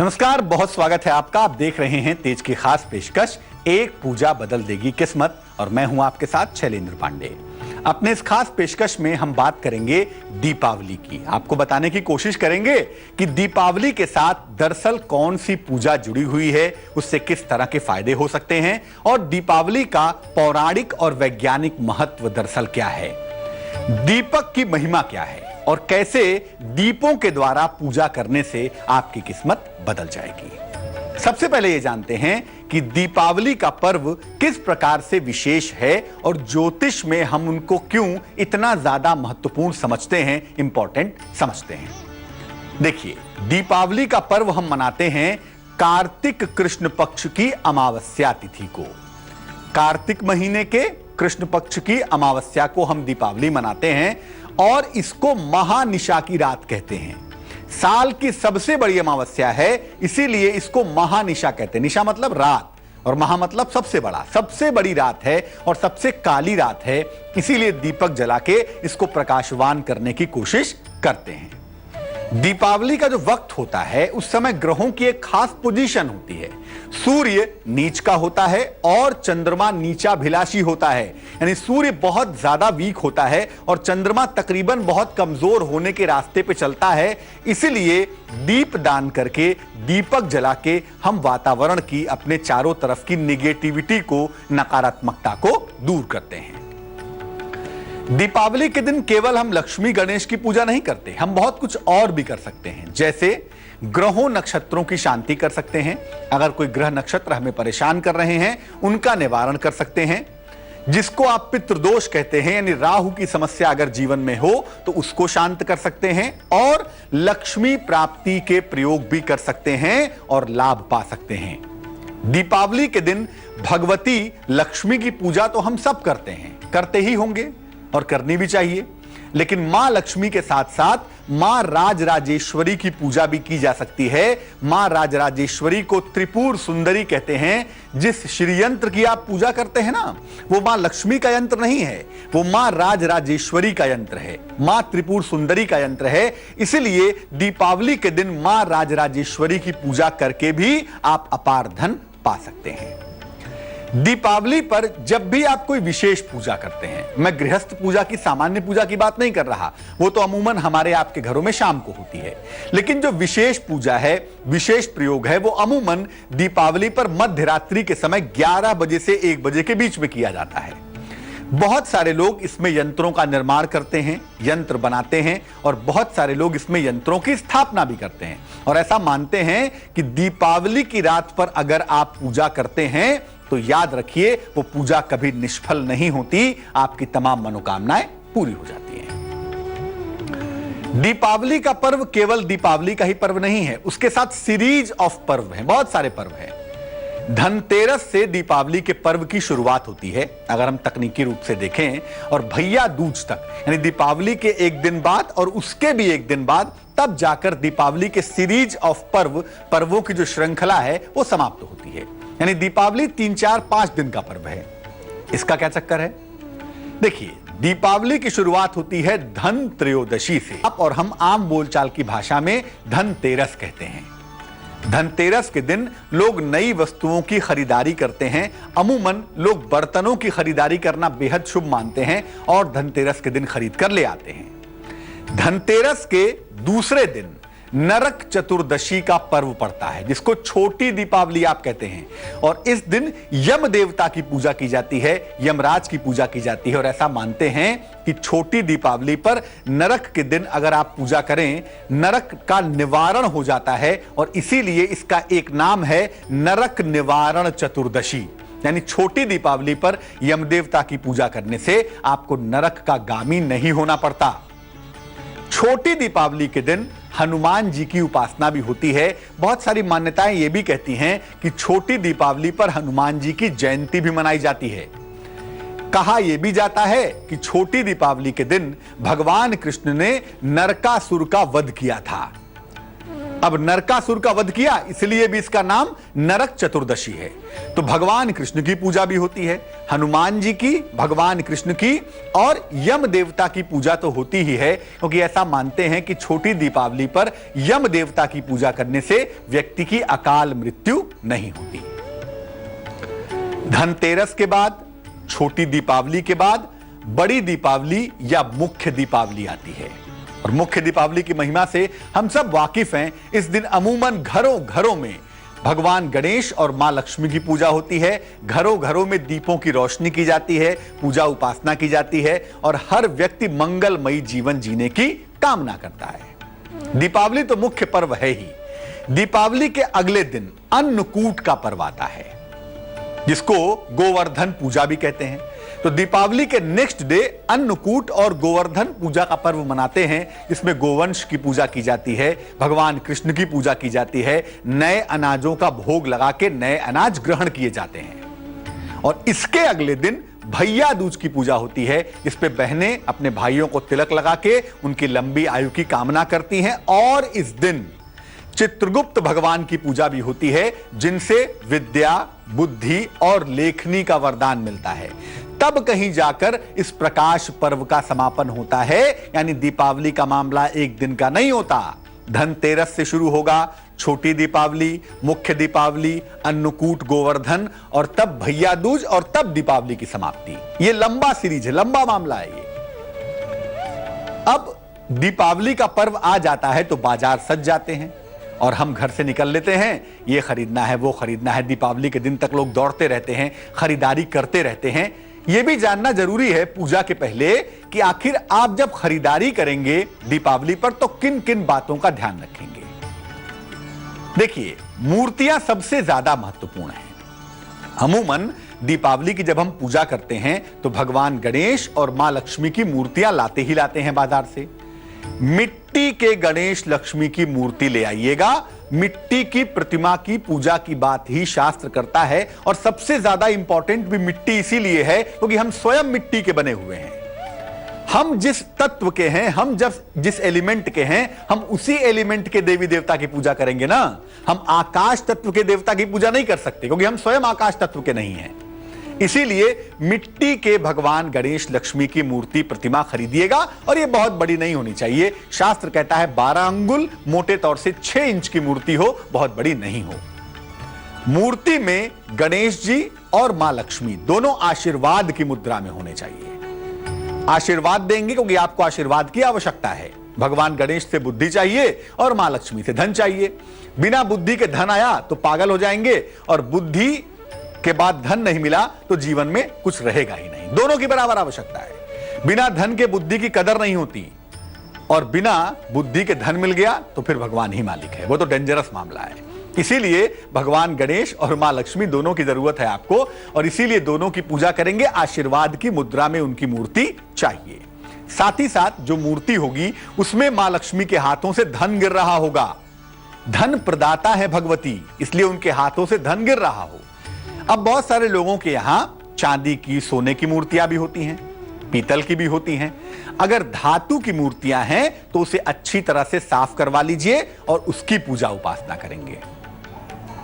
नमस्कार, बहुत स्वागत है आपका। आप देख रहे हैं तेज की खास पेशकश एक पूजा बदल देगी किस्मत और मैं हूं आपके साथ शैलेंद्र पांडे। अपने इस खास पेशकश में हम बात करेंगे दीपावली की। आपको बताने की कोशिश करेंगे कि दीपावली के साथ दरअसल कौन सी पूजा जुड़ी हुई है, उससे किस तरह के फायदे हो सकते हैं और दीपावली का पौराणिक और वैज्ञानिक महत्व दरअसल क्या है, दीपक की महिमा क्या है और कैसे दीपों के द्वारा पूजा करने से आपकी किस्मत बदल जाएगी। सबसे पहले ये जानते हैं कि दीपावली का पर्व किस प्रकार से विशेष है और ज्योतिष में हम उनको क्यों इतना ज्यादा महत्वपूर्ण समझते हैं, इंपॉर्टेंट समझते हैं। देखिए, दीपावली का पर्व हम मनाते हैं कार्तिक कृष्ण पक्ष की अमावस्या तिथि को। कार्तिक महीने के कृष्ण पक्ष की अमावस्या को हम दीपावली मनाते हैं और इसको महानिशा की रात कहते हैं। साल की सबसे बड़ी अमावस्या है, इसीलिए इसको महानिशा कहते हैं। निशा मतलब रात और महा मतलब सबसे बड़ा, सबसे बड़ी रात है और सबसे काली रात है, इसीलिए दीपक जला के इसको प्रकाशवान करने की कोशिश करते हैं। दीपावली का जो वक्त होता है उस समय ग्रहों की एक खास पोजीशन होती है। सूर्य नीच का होता है और चंद्रमा नीचाभिलाषी होता है, यानी सूर्य बहुत ज्यादा वीक होता है और चंद्रमा तकरीबन बहुत कमजोर होने के रास्ते पे चलता है। इसलिए दीप दान करके, दीपक जला के हम वातावरण की, अपने चारों तरफ की निगेटिविटी को, नकारात्मकता को दूर करते हैं। दीपावली के दिन केवल हम लक्ष्मी गणेश की पूजा नहीं करते, हम बहुत कुछ और भी कर सकते हैं। जैसे ग्रहों नक्षत्रों की शांति कर सकते हैं। अगर कोई ग्रह नक्षत्र हमें परेशान कर रहे हैं, उनका निवारण कर सकते हैं। जिसको आप पितृदोष कहते हैं, यानी राहु की समस्या अगर जीवन में हो तो उसको शांत कर सकते हैं और लक्ष्मी प्राप्ति के प्रयोग भी कर सकते हैं और लाभ पा सकते हैं। दीपावली के दिन भगवती लक्ष्मी की पूजा तो हम सब करते हैं, करते ही होंगे और करनी भी चाहिए, लेकिन मां लक्ष्मी के साथ साथ मां राजराजेश्वरी की पूजा भी की जा सकती है। मां राजराजेश्वरी को त्रिपुर सुंदरी कहते हैं। जिस श्री यंत्र की आप पूजा करते हैं ना, वो मां लक्ष्मी का यंत्र नहीं है, वो मां राजराजेश्वरी का यंत्र है, मां त्रिपुर सुंदरी का यंत्र है। इसलिए दीपावली के दिन मां राजराजेश्वरी की पूजा करके भी आप अपार धन पा सकते हैं। दीपावली पर जब भी आप कोई विशेष पूजा करते हैं, मैं गृहस्थ पूजा की, सामान्य पूजा की बात नहीं कर रहा, वो तो अमूमन हमारे आपके घरों में शाम को होती है, लेकिन जो विशेष पूजा है, विशेष प्रयोग है, वो अमूमन दीपावली पर मध्य रात्रि के समय 11 बजे से 1 बजे के बीच में किया जाता है। बहुत सारे लोग इसमें यंत्रों का निर्माण करते हैं, यंत्र बनाते हैं और बहुत सारे लोग इसमें यंत्रों की स्थापना भी करते हैं और ऐसा मानते हैं कि दीपावली की रात पर अगर आप पूजा करते हैं तो याद रखिए वो पूजा कभी निष्फल नहीं होती, आपकी तमाम मनोकामनाएं पूरी हो जाती हैं। दीपावली का पर्व केवल दीपावली का ही पर्व नहीं है, उसके साथ सीरीज ऑफ पर्व हैं, बहुत सारे पर्व हैं। धनतेरस से दीपावली के पर्व की शुरुआत होती है अगर हम तकनीकी रूप से देखें, और भैया दूज तक, यानी दीपावली के एक दिन बाद और उसके भी एक दिन बाद, तब जाकर दीपावली के सीरीज ऑफ पर्वों की जो श्रृंखला है वो समाप्त होती है। यानी दीपावली 3, 4, 5 दिन का पर्व है। इसका क्या चक्कर है? देखिए, दीपावली की शुरुआत होती है धन त्रयोदशी से और हम आम बोलचाल की भाषा में धनतेरस कहते हैं। धनतेरस के दिन लोग नई वस्तुओं की खरीदारी करते हैं। अमूमन लोग बर्तनों की खरीदारी करना बेहद शुभ मानते हैं और धनतेरस के दिन खरीद कर ले आते हैं। धनतेरस के दूसरे दिन नरक चतुर्दशी का पर्व पड़ता है, जिसको छोटी दीपावली आप कहते हैं, और इस दिन यम देवता की पूजा की जाती है, यमराज की पूजा की जाती है और ऐसा मानते हैं कि छोटी दीपावली पर नरक के दिन अगर आप पूजा करें, नरक का निवारण हो जाता है और इसीलिए इसका एक नाम है नरक निवारण चतुर्दशी। यानी छोटी दीपावली पर यम देवता की पूजा करने से आपको नरक का गामी नहीं होना पड़ता। छोटी दीपावली के दिन हनुमान जी की उपासना भी होती है। बहुत सारी मान्यताएं ये भी कहती हैं कि छोटी दीपावली पर हनुमान जी की जयंती भी मनाई जाती है। कहा यह भी जाता है कि छोटी दीपावली के दिन भगवान कृष्ण ने नरकासुर का वध किया था। अब नरकासुर का वध किया, इसलिए भी इसका नाम नरक चतुर्दशी है। तो भगवान कृष्ण की पूजा भी होती है, हनुमान जी की, भगवान कृष्ण की, और यम देवता की पूजा तो होती ही है, क्योंकि ऐसा मानते हैं कि छोटी दीपावली पर यम देवता की पूजा करने से व्यक्ति की अकाल मृत्यु नहीं होती। धनतेरस के बाद, छोटी दीपावली के बाद बड़ी दीपावली या मुख्य दीपावली आती है, और मुख्य दीपावली की महिमा से हम सब वाकिफ हैं। इस दिन अमूमन घरों घरों में भगवान गणेश और मां लक्ष्मी की पूजा होती है, घरों घरों में दीपों की रोशनी की जाती है, पूजा उपासना की जाती है, और हर व्यक्ति मंगलमयी जीवन जीने की कामना करता है। दीपावली तो मुख्य पर्व है ही। दीपावली के अगले दिन अन्नकूट का पर्व आता है, जिसको गोवर्धन पूजा भी कहते हैं। तो दीपावली के नेक्स्ट डे अन्नकूट और गोवर्धन पूजा का पर्व मनाते हैं, जिसमें गोवंश की पूजा की जाती है, भगवान कृष्ण की पूजा की जाती है, नए अनाजों का भोग लगा के नए अनाज ग्रहण किए जाते हैं। और इसके अगले दिन भैया दूज की पूजा होती है, इस पे बहनें अपने भाइयों को तिलक लगा के उनकी लंबी आयु की कामना करती हैं। और इस दिन चित्रगुप्त भगवान की पूजा भी होती है, जिनसे विद्या, बुद्धि और लेखनी का वरदान मिलता है। तब कहीं जाकर इस प्रकाश पर्व का समापन होता है, यानी दीपावली का मामला एक दिन का नहीं होता। धनतेरस से शुरू होगा, छोटी दीपावली, मुख्य दीपावली, अन्नकूट, गोवर्धन, और तब भैया दूज, और तब दीपावली की समाप्ति। यह लंबा सीरीज है, लंबा मामला है ये। अब दीपावली का पर्व आ जाता है तो बाजार सज जाते हैं और हम घर से निकल लेते हैं, ये खरीदना है, वो खरीदना है। दीपावली के दिन तक लोग दौड़ते रहते हैं, खरीदारी करते रहते हैं। यह भी जानना जरूरी है पूजा के पहले कि आखिर आप जब खरीदारी करेंगे दीपावली पर तो किन किन बातों का ध्यान रखेंगे। देखिए, मूर्तियां सबसे ज्यादा महत्वपूर्ण हैं। अमूमन दीपावली की जब हम पूजा करते हैं तो भगवान गणेश और मां लक्ष्मी की मूर्तियां लाते ही लाते हैं बाजार से। मिट्टी के गणेश लक्ष्मी की मूर्ति ले आइएगा। मिट्टी की प्रतिमा की पूजा की बात ही शास्त्र करता है, और सबसे ज्यादा इंपॉर्टेंट भी मिट्टी इसीलिए है क्योंकि हम स्वयं मिट्टी के बने हुए हैं। हम जिस तत्व के हैं, हम जब जिस एलिमेंट के हैं, हम उसी एलिमेंट के देवी देवता की पूजा करेंगे ना। हम आकाश तत्व के देवता की पूजा नहीं कर सकते क्योंकि हम स्वयं आकाश तत्व के नहीं हैं। इसीलिए मिट्टी के भगवान गणेश लक्ष्मी की मूर्ति, प्रतिमा खरीदिएगा, और यह बहुत बड़ी नहीं होनी चाहिए। शास्त्र कहता है 12 अंगुल, मोटे तौर से 6 इंच की मूर्ति हो, बहुत बड़ी नहीं हो। मूर्ति में गणेश जी और मां लक्ष्मी दोनों आशीर्वाद की मुद्रा में होने चाहिए। आशीर्वाद देंगे क्योंकि आपको आशीर्वाद की आवश्यकता है। भगवान गणेश से बुद्धि चाहिए और मां लक्ष्मी से धन चाहिए। बिना बुद्धि के धन आया तो पागल हो जाएंगे, और बुद्धि के बाद धन नहीं मिला तो जीवन में कुछ रहेगा ही नहीं। दोनों की बराबर आवश्यकता है। बिना धन के बुद्धि की कदर नहीं होती, और बिना बुद्धि के धन मिल गया तो फिर भगवान ही मालिक है, वो तो डेंजरस मामला है। इसीलिए भगवान गणेश और मां लक्ष्मी दोनों की जरूरत है आपको, और इसीलिए दोनों की पूजा करेंगे। आशीर्वाद की मुद्रा में उनकी मूर्ति चाहिए। साथ ही साथ जो मूर्ति होगी उसमें मां लक्ष्मी के हाथों से धन गिर रहा होगा। धन प्रदाता है भगवती, इसलिए उनके हाथों से धन गिर रहा हो। अब बहुत सारे लोगों के यहां चांदी की, सोने की मूर्तियां भी होती हैं, पीतल की भी होती हैं। अगर धातु की मूर्तियां हैं तो उसे अच्छी तरह से साफ करवा लीजिए और उसकी पूजा उपासना करेंगे।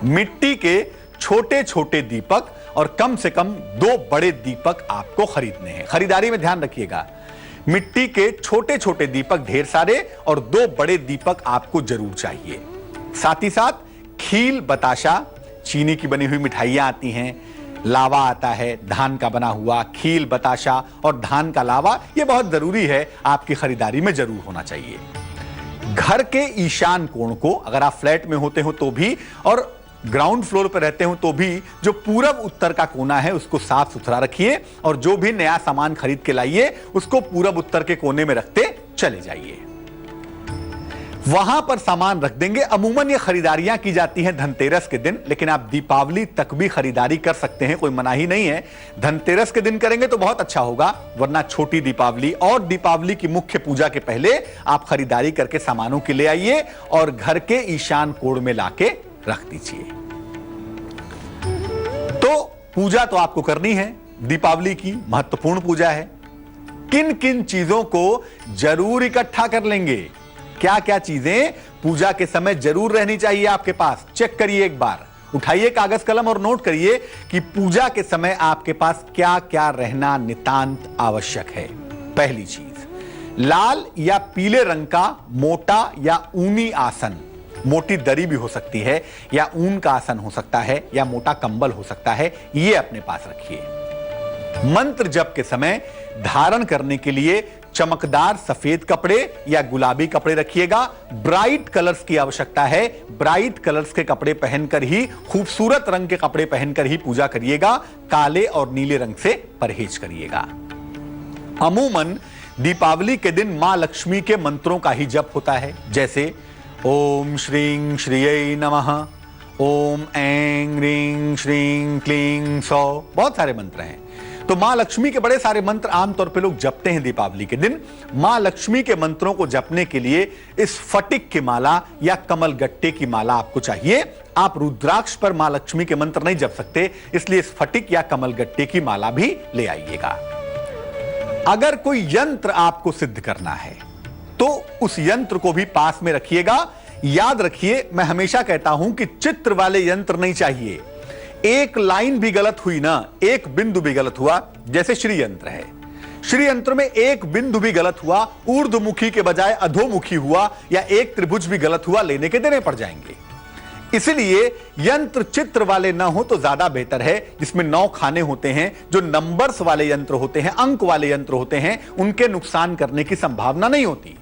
मिट्टी के छोटे छोटे दीपक और कम से कम 2 बड़े दीपक आपको खरीदने हैं। खरीदारी में ध्यान रखिएगा, मिट्टी के छोटे छोटे दीपक ढेर सारे और 2 बड़े दीपक आपको जरूर चाहिए। साथ ही साथ खील, बताशा, चीनी की बनी हुई मिठाइयां आती हैं, लावा आता है, धान का बना हुआ, खील, बताशा और धान का लावा, यह बहुत जरूरी है, आपकी खरीदारी में जरूर होना चाहिए। घर के ईशान कोण को, अगर आप फ्लैट में होते हो तो भी, और ग्राउंड फ्लोर पर रहते हो तो भी, जो पूरब उत्तर का कोना है उसको साफ सुथरा रखिए, और जो भी नया सामान खरीद के लाइए उसको पूरब उत्तर के कोने में रखते चले जाइए। वहां पर सामान रख देंगे। अमूमन ये खरीदारियां की जाती हैं धनतेरस के दिन, लेकिन आप दीपावली तक भी खरीदारी कर सकते हैं, कोई मनाही नहीं है। धनतेरस के दिन करेंगे तो बहुत अच्छा होगा, वरना छोटी दीपावली और दीपावली की मुख्य पूजा के पहले आप खरीदारी करके सामानों की ले आइए और घर के ईशान कोण में लाके रख दीजिए। तो पूजा तो आपको करनी है, दीपावली की महत्वपूर्ण पूजा है। किन किन चीजों को जरूर इकट्ठा कर लेंगे, क्या क्या चीजें पूजा के समय जरूर रहनी चाहिए आपके पास? चेक करिए एक बार, उठाइए कागज कलम और नोट करिए कि पूजा के समय आपके पास क्या क्या रहना नितांत आवश्यक है। पहली चीज, लाल या पीले रंग का मोटा या ऊनी आसन, मोटी दरी भी हो सकती है या ऊन का आसन हो सकता है या मोटा कंबल हो सकता है, यह अपने पास रखिए। मंत्र जप के समय धारण करने के लिए चमकदार सफेद कपड़े या गुलाबी कपड़े रखिएगा। ब्राइट कलर्स की आवश्यकता है, ब्राइट कलर्स के कपड़े पहनकर ही, खूबसूरत रंग के कपड़े पहनकर ही पूजा करिएगा। काले और नीले रंग से परहेज करिएगा। अमूमन दीपावली के दिन मां लक्ष्मी के मंत्रों का ही जप होता है, जैसे ओम श्रीं श्रियै नमः, ओम ऐं ह्रीं श्रीं क्लीं सौ, बहुत सारे मंत्र हैं। तो मां लक्ष्मी के बड़े सारे मंत्र आमतौर पे लोग जपते हैं दीपावली के दिन। मां लक्ष्मी के मंत्रों को जपने के लिए इस फटिक की माला या कमल गट्टे की माला आपको चाहिए। आप रुद्राक्ष पर मां लक्ष्मी के मंत्र नहीं जप सकते, इसलिए इस फटिक या कमल गट्टे की माला भी ले आइएगा। अगर कोई यंत्र आपको सिद्ध करना है तो उस यंत्र को भी पास में रखिएगा। याद रखिए, मैं हमेशा कहता हूं कि चित्र वाले यंत्र नहीं चाहिए। एक लाइन भी गलत हुई ना, एक बिंदु भी गलत हुआ, जैसे श्री यंत्र है, श्री यंत्र में एक बिंदु भी गलत हुआ, ऊर्ध्वमुखी के बजाय अधोमुखी हुआ, या एक त्रिभुज भी गलत हुआ, लेने के देने पड़ जाएंगे। इसलिए यंत्र चित्र वाले ना हो तो ज्यादा बेहतर है। जिसमें 9 खाने होते हैं, जो नंबर्स वाले यंत्र होते हैं, अंक वाले यंत्र होते हैं, उनके नुकसान करने की संभावना नहीं होती।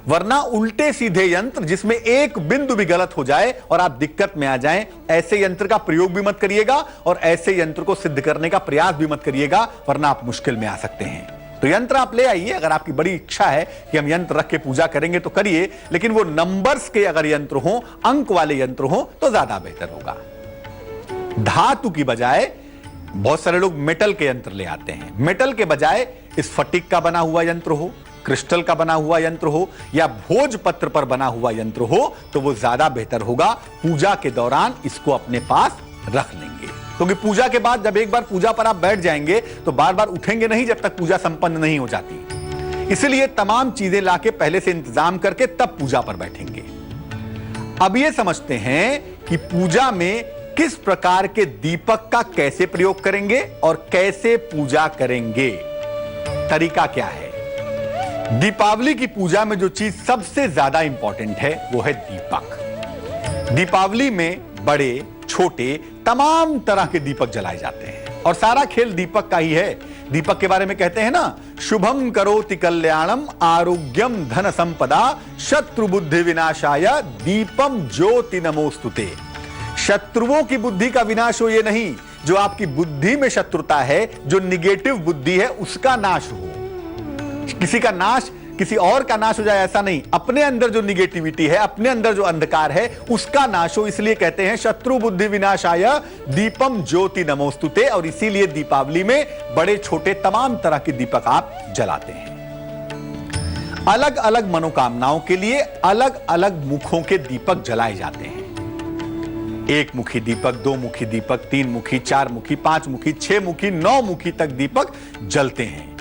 वरना उल्टे सीधे यंत्र जिसमें एक बिंदु भी गलत हो जाए और आप दिक्कत में आ जाएं, ऐसे यंत्र का प्रयोग भी मत करिएगा और ऐसे यंत्र को सिद्ध करने का प्रयास भी मत करिएगा, वरना आप मुश्किल में आ सकते हैं। तो यंत्र आप ले आइए। अगर आपकी बड़ी इच्छा है कि हम यंत्र रख के पूजा करेंगे तो करिए, लेकिन वो नंबर्स के अगर यंत्र हो, अंक वाले यंत्र हो तो ज्यादा बेहतर होगा। धातु की बजाय बहुत सारे लोग मेटल के यंत्र ले आते हैं। मेटल के बजाय इस फटिक का बना हुआ यंत्र हो, क्रिस्टल का बना हुआ यंत्र हो या भोजपत्र पर बना हुआ यंत्र हो तो वो ज्यादा बेहतर होगा। पूजा के दौरान इसको अपने पास रख लेंगे, क्योंकि पूजा के बाद जब एक बार पूजा पर आप बैठ जाएंगे तो बार बार उठेंगे नहीं जब तक पूजा संपन्न नहीं हो जाती। इसलिए तमाम चीजें लाके पहले से इंतजाम करके तब पूजा पर बैठेंगे। अब ये समझते हैं कि पूजा में किस प्रकार के दीपक का कैसे प्रयोग करेंगे और कैसे पूजा करेंगे। तरीका क्या है? दीपावली की पूजा में जो चीज सबसे ज्यादा इंपॉर्टेंट है वो है दीपक। दीपावली में बड़े छोटे तमाम तरह के दीपक जलाए जाते हैं और सारा खेल दीपक का ही है। दीपक के बारे में कहते हैं ना, शुभम करोति कल्याणम आरोग्यम धन संपदा शत्रु बुद्धि विनाशाय दीपम ज्योति नमोस्तुते। शत्रुओं की बुद्धि का विनाश हो ये नहीं, जो आपकी बुद्धि में शत्रुता है, जो निगेटिव बुद्धि है, उसका नाश हो। किसी का नाश किसी और का नाश हो जाए ऐसा नहीं, अपने अंदर जो निगेटिविटी है, अपने अंदर जो अंधकार है, उसका नाश हो। इसलिए कहते हैं शत्रु बुद्धि विनाशाय दीपम ज्योति नमोस्तुते। और इसीलिए दीपावली में बड़े छोटे तमाम तरह के दीपक आप जलाते हैं। अलग अलग मनोकामनाओं के लिए अलग अलग मुखों के दीपक जलाए जाते हैं। 1 मुखी दीपक, 2 मुखी दीपक, 3 मुखी, 4 मुखी, 5 मुखी, 6 मुखी, 9 मुखी तक दीपक जलते हैं।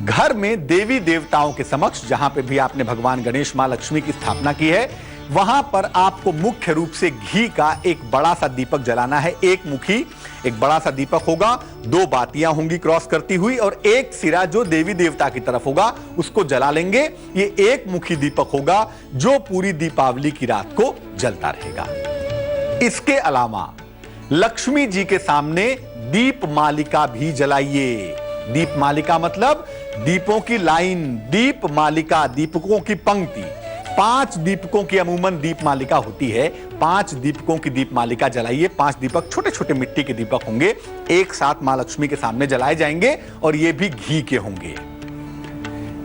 घर में देवी देवताओं के समक्ष, जहां पे भी आपने भगवान गणेश मां लक्ष्मी की स्थापना की है, वहां पर आपको मुख्य रूप से घी का एक बड़ा सा दीपक जलाना है। 1 मुखी एक बड़ा सा दीपक होगा, 2 बातियां होंगी क्रॉस करती हुई और 1 सिरा जो देवी देवता की तरफ होगा उसको जला लेंगे। ये 1 मुखी दीपक होगा जो पूरी दीपावली की रात को जलता रहेगा। इसके अलावा लक्ष्मी जी के सामने दीप मालिका भी जलाइए। दीप मालिका मतलब दीपों की लाइन, दीप मालिका दीपकों की पंक्ति। 5 दीपकों की अमूमन दीप मालिका होती है। 5 दीपकों की दीप मालिका जलाइए। 5 दीपक छोटे छोटे मिट्टी के दीपक होंगे, एक साथ मां लक्ष्मी के सामने जलाए जाएंगे और ये भी घी के होंगे।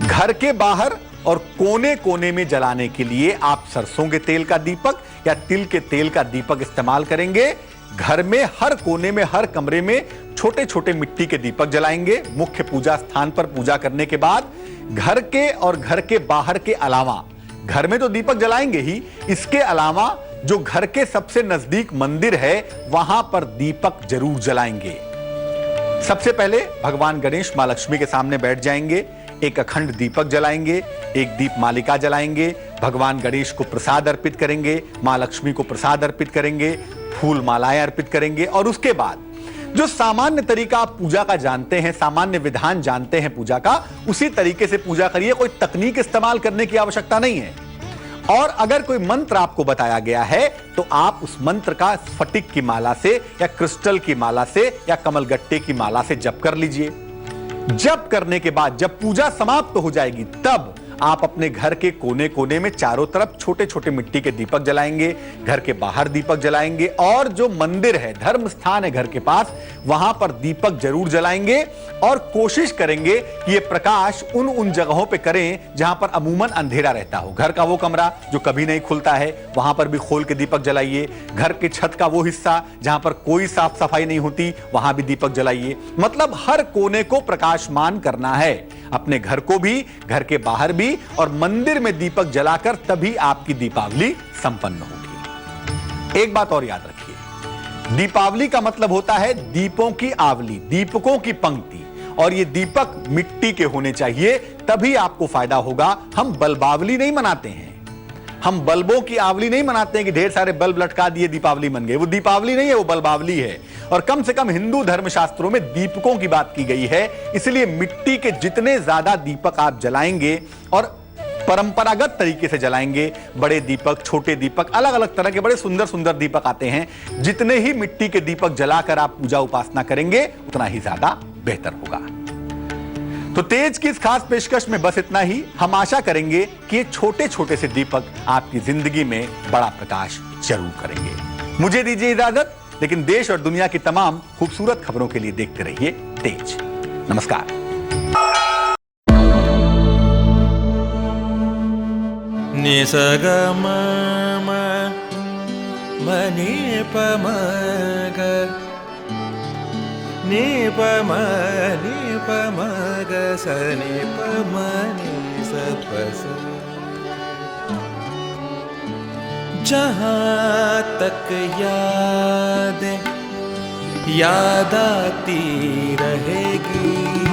घर के बाहर और कोने कोने में जलाने के लिए आप सरसों के तेल का दीपक या तिल के तेल का दीपक इस्तेमाल करेंगे। घर में हर कोने में, हर कमरे में छोटे छोटे मिट्टी के दीपक जलाएंगे। मुख्य पूजा स्थान पर पूजा करने के बाद घर के और घर के बाहर के अलावा, घर में तो दीपक जलाएंगे ही, इसके अलावा जो घर के सबसे नजदीक मंदिर है वहां पर दीपक जरूर जलाएंगे। सबसे पहले भगवान गणेश मां लक्ष्मी के सामने बैठ जाएंगे, एक अखंड दीपक जलाएंगे, एक दीप मालिका जलाएंगे, भगवान गणेश को प्रसाद अर्पित करेंगे, मां लक्ष्मी को प्रसाद अर्पित करेंगे, फूल मालाएं अर्पित करेंगे और उसके बाद जो सामान्य तरीका आप पूजा का जानते हैं, सामान्य विधान जानते हैं पूजा का, उसी तरीके से पूजा करिए। कोई तकनीक इस्तेमाल करने की आवश्यकता नहीं है। और अगर कोई मंत्र आपको बताया गया है तो आप उस मंत्र का स्फटिक की माला से या क्रिस्टल की माला से या कमलगट्टे की माला से जप कर लीजिए। जप करने के बाद जब पूजा समाप्त हो जाएगी तब आप अपने घर के कोने कोने में चारों तरफ छोटे छोटे मिट्टी के दीपक जलाएंगे, घर के बाहर दीपक जलाएंगे और जो मंदिर है, धर्म स्थान है घर के पास, वहां पर दीपक जरूर जलाएंगे और कोशिश करेंगे कि ये प्रकाश उन जगहों पे करें जहां पर अमूमन अंधेरा रहता हो। घर का वो कमरा जो कभी नहीं खुलता है वहां पर भी खोल के दीपक जलाइए। घर के छत का वो हिस्सा जहां पर कोई साफ सफाई नहीं होती वहां भी दीपक जलाइए। मतलब हर कोने को प्रकाशमान करना है, अपने घर को भी, घर के बाहर भी और मंदिर में दीपक जलाकर तभी आपकी दीपावली संपन्न होगी। एक बात और याद रखिए, दीपावली का मतलब होता है दीपों की आवली, दीपकों की पंक्ति, और ये दीपक मिट्टी के होने चाहिए तभी आपको फायदा होगा। हम बल्बावली नहीं मनाते हैं, हम बल्बों की आवली नहीं मनाते हैं कि ढेर सारे बल्ब लटका दिए दीपावली मन गए। वो दीपावली नहीं है, वो बल्बावली है। और कम से कम हिंदू धर्मशास्त्रों में दीपकों की बात की गई है। इसलिए मिट्टी के जितने ज्यादा दीपक आप जलाएंगे और परंपरागत तरीके से जलाएंगे, बड़े दीपक, छोटे दीपक, अलग अलग तरह के बड़े सुंदर सुंदर दीपक आते हैं, जितने ही मिट्टी के दीपक जलाकर आप पूजा उपासना करेंगे उतना ही ज्यादा बेहतर होगा। तो तेज की इस खास पेशकश में बस इतना ही। हम आशा करेंगे कि ये छोटे छोटे से दीपक आपकी जिंदगी में बड़ा प्रकाश जरूर करेंगे। मुझे दीजिए इजाजत, लेकिन देश और दुनिया की तमाम खूबसूरत खबरों के लिए देखते रहिए तेज। नमस्कार। निसगम मनि पमग निपम निपमग सनि पमनि सपस। जहाँ तक याद आती रहेगी